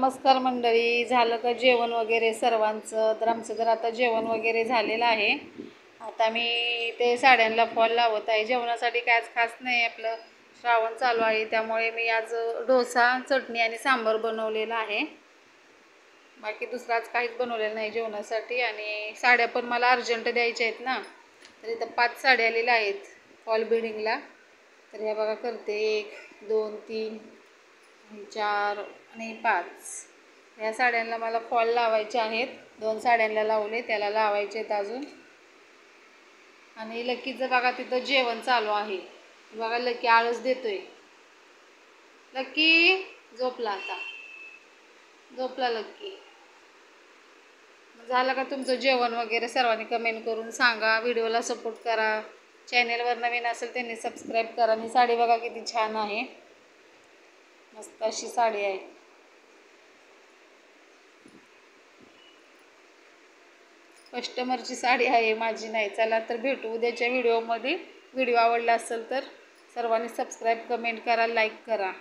नमस्कार मंडळी. झालं का जेवण वगैरे सर्वांचं? तर आमचं तर आता जेवण वगैरे झालेलं आहे. आता मी ते साड्यांना फॉल लावत आहे. जेवणासाठी काय आज खास नाही, आपलं श्रावण चालू आहे त्यामुळे मी आज डोसा, चटणी आणि सांबार बनवलेला आहे. बाकी दुसरं आज काहीच बनवलेलं नाही जेवणासाठी. आणि साड्या पण मला अर्जंट द्यायच्या आहेत ना, तर इथं 5 साड्या आलेल्या आहेत फॉल बिडिंगला. तर ह्या बघा करते, 1 2 3 4 आणि 5. ह्या साड्यांना मला फॉल लावायचे आहेत. 2 साड्यांना लावले, त्याला लावायचे आहेत अजून. आणि लकीचं बघा तिथं जेवण चालू आहे. बघा लकी आळस देतोय. लकी झोपला, आता झोपला लकी. झालं का तुमचं जेवण वगैरे? सर्वांनी कमेंट करून सांगा. व्हिडिओला सपोर्ट करा. चॅनेलवर नवीन असेल त्यांनी सबस्क्राईब करा. आणि साडी बघा किती छान आहे, मस्त अशी साडी आहे. कस्टमरची साडी आहे, माझी नाही. चला तर भेटू उद्याच्या व्हिडिओमध्ये. व्हिडिओ आवडला असेल तर सर्वांनी सबस्क्राईब, कमेंट करा, लाईक करा.